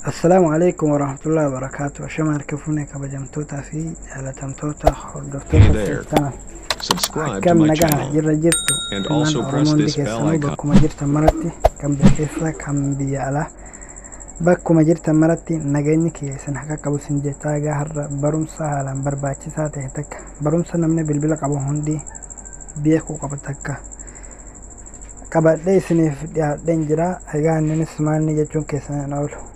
السلام عليكم ورحمة الله وبركاته. شما ركفوني كبجمتوتا في جالتمتوتا حردفتوتا سيستانا Subscribe to كم my نجاح channel جرى جرتو and إنان also press أرمون this ديك bell السنو icon. بكما جرت مرتي كم بكيسا كم بيالا بكما جرت مرتي نجاني كي سنحكا كابو سنجتا جهر برمسا هالان برباچي ساته تك برمسا نمني بالبلا كابو هندي بيكو كابو تكا كابا سنيف دنجرا أجان نسمعني جتون كيسان نقوله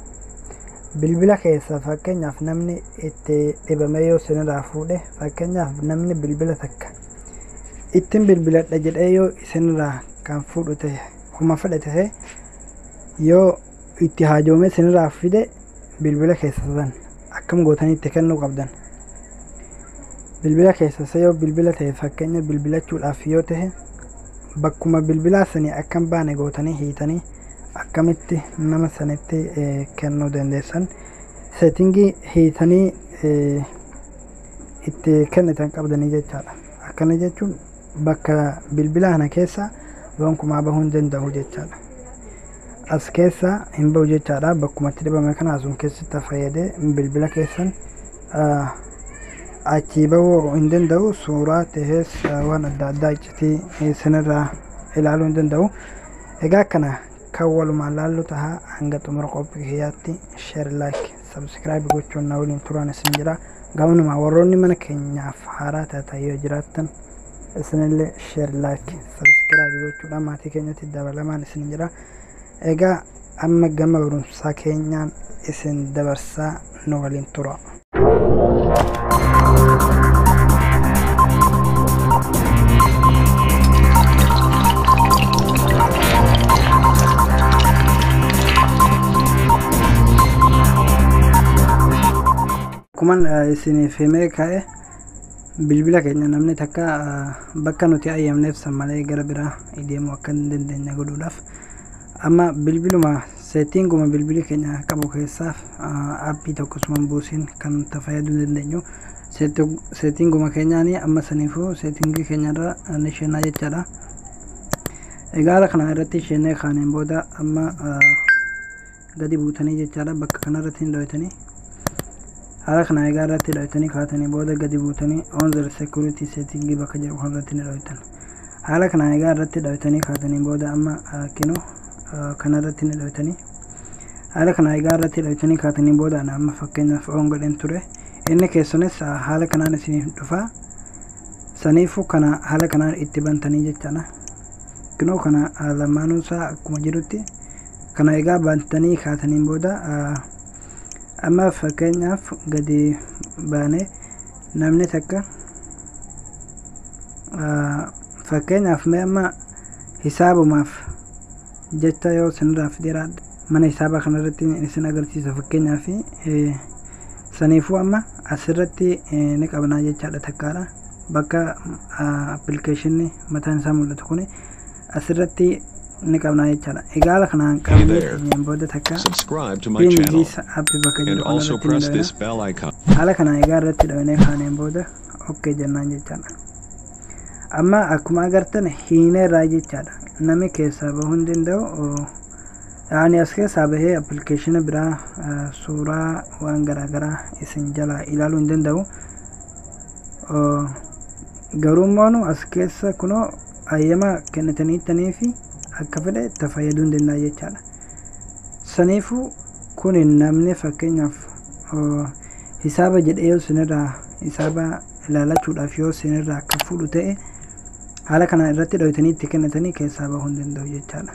bilbila keessa fakkeenyaaf namni itti dhibame yoo isinirraa fuudhe fakkeenyaaf namni bilbila takka ittiin bilbiladha jedhee yoo isinirraa kan fuudhu ta'e kuma fedhate ta'e yoo itti haajoome isinirraa fide bilbila keessa san akkam gootanii itti kennuu qabdan. Bilbila keessa yoo bilbila ta'e fakkeenya bilbilachuudhaaf yoo ta'e bakkuma bilbilaa sanii akkam baane gootanii hiitanii akkamitti nama sanitti kennuu dandeessan settingii hiitanii itti kennitan qabdanii jechaadha. Akkana jechuun bakka bilbila kana keessa gonkumaa bahuu hin danda'u jechaadha. As keessa hin bahu jechaadha. Bakkumatti dhibame kana sun keessatti fayyadee bilbila keessan achii bahuu hin danda'u. Suuraa ta'es waan adda addaa iccitii isinirraa ilaaluu hin danda'u. Egaa kana kan walumaan laallu taha hanga xumura qophii kiyyaatti share like subscribe gochuun na waliin turan isin jira. Gamanuma warroonni mana keenyaaf haaraa taatan yoo jiraattan isinillee share like subscribe gochuudhaan maatii keenyatti dabalamaan isin jira. Egaa amma gama barumsaa keenyaan isin dabarsaa nu waliin tura. Kuman isiniif himee ka'e bilbila keenya namni takka bakka nuti ayyamneef san malee gara biraa deemuu akka hin dandeenye godhuudhaaf amma bilbiluma settinguma bilbili keenya qabu keessaaf aappii tokkosuma buusin kan fayyaduu dandeenyu settinguma keenyaanii amma saniifuu settingii keenyarra ni sheenaa jechaadha. Egaa haala kana irratti sheenee kaaniin booda amma gadi buutanii jechaadha. Bakka kanarratti hin dho'itanii haala kana egaa irratti dho'itanii kaatanii booda gadi buutanii on the security setting bakka jedhu kanarratti ni dho'itan. Haala kana egaa irratti dho'itanii kaatanii booda amma kinoo kanarratti ni dho'itanii haala kana egaa irratti dho'itanii kaatanii booda amma fakkeenyaaf on godhen ture inni keessanis haala kanaan isiniif dhufa saniifu kana haala kanaan itti bantanii jechaadha. Kinoo kana lamaanuusaa akkuma jirutti kana egaa bantanii kaatanii booda amma fakkeenyaaf gadi baane namni takka fakkeenyaaf mee amma hisaabumaaf jecha yoo isinirraa fidiraadha mana hisaabaa kanarratti isin agarsiisa fakkeenyaaf saniifuu amma asirratti ni qabnaa jechaadha takkaadha. Bakka appilikeeshinni mataan isaa mul'atu kun asirratti ni qabnaa jechaadha. Egaa haala kanaan qabnee booda takka Subscribe to my channel appii bakka and jedhu also kanarratti press ni this dho'ina. bell icon. Haala kana egaa irratti dho'inee kaaneen booda okkee jennaan jechaadha. Amma akkuma agartan hiineerraa jechaadha. Namni keessaa bahuu hin danda'u. Yaani as keessaa bahee appilikeeshina biraa suuraa waan garaagaraa isin jalaa ilaaluu hin danda'u. Garuu immoo as keessa kunoo ayyama kennitanii fi akka fedhe itti fayyaduu hin danda'a jechaadha. Saniifuu kun namni fakkeenyaaf hisaaba jedhee yoo isinirraa hisaaba ilaalachuudhaaf yoo isinirraa akka fuudhu ta'e haala kana irratti dho'itanii itti kennitanii keessaa bahuu hin danda'u jechaadha.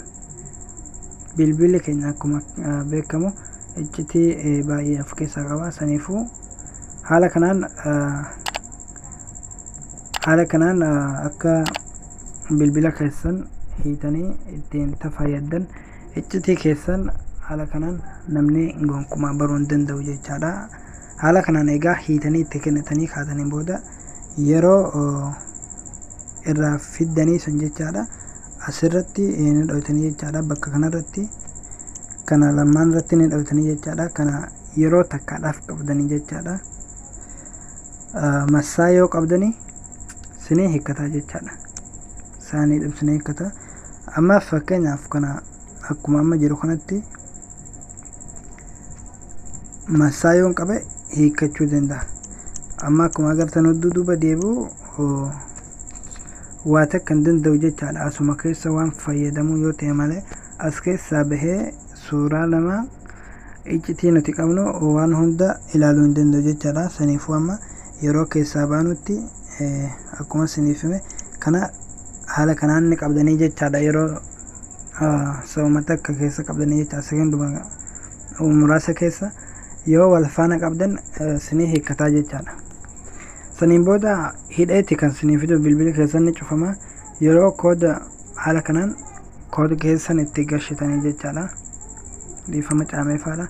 Bilbilli keenya akkuma beekamu iccitii baay'ee of keessaa qaba. Saniifuu haala kanaan akka bilbila keessan hiitanii ittiin fayyaddan iccitii keessan haala kanaan namni gonkumaa baruu hin danda'u jechaadha. Haala kanaan egaa hiitanii itti kennitanii kaatanii booda yeroo irraa fiddanii san jechaadha asirratti ni dho'itanii jechaadha. Bakka kanarratti kana lamaan irratti ni dho'itanii jechaadha. Kana yeroo takkaadhaaf qabdanii jechaadha. Massaa yoo qabdanii sinii hiikkataa jechaadha. Saanii dhibsinee hiikkata. Amma fakkeenyaaf kana akkuma amma jiru kanatti masaayoon qabe hiikkachuu danda'a. Amma akkuma agartan duuba deebi'u waa takka hin danda'u jechaadha. Asuma keessa waan fayyadamuu yoo ta'e malee as keessaa bahee suuraa lama iccitii nuti qabnu waan hunda ilaaluu hin danda'u jechaadha. Saniifuu amma yeroo keessaa baanutti akkuma isiniif hime kana haala kanaan ni qabdanii jechaadha. Yeroo sabuma takka keessa qabdanii jechaadha. Sekonduma muraasa keessa yoo wal faana qabdan isinii hiikkataa jechaadha. Saniin booda hidheetti kan isinii fidu bilbila keessan ni cufama. Yeroo kooda haala kanaan kooda keessan itti gashitanii jechaadha. Dhiifama caameefaadha.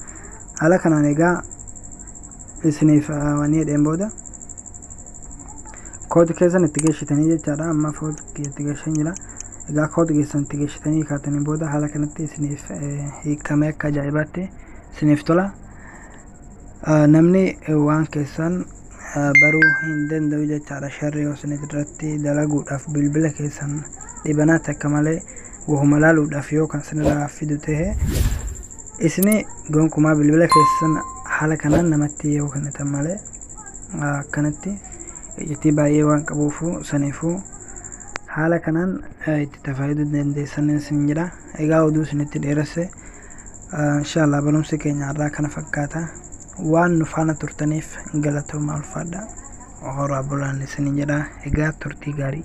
Haala kanaan egaa isiniif waan hidheen booda kooda keessan itti gashitanii jechaadha. Amma kooda itti gashan jira. Egaa kooda keessan itti gashitanii kaatanii booda haala kanatti isiniif hiikamee akka ajaa'ibaatti isiniif tola. Namni waan keessan baruu hin danda'u jechaadha. Sharri yoo isin irratti dalaguudhaaf bilbila keessan dhibanaa takka malee wahuma laaluudhaaf yoo kan isinirraa fidu ta'e isini gonkumaa bilbila keessan haala kanaan namatti yoo kennitan malee akkanatti iccitii baay'ee waan qabuufu saniifuu haala kanaan itti fayyaduu dandeessan isin jedha. Egaa oduu isinitti dheeresse inshallah barumsi keenya irraa kana fakkaata. Waan nu faana turtaniif galatoomaa ulfaadha. Horaa bulaan isin jedha. Egaa turtii gaarii.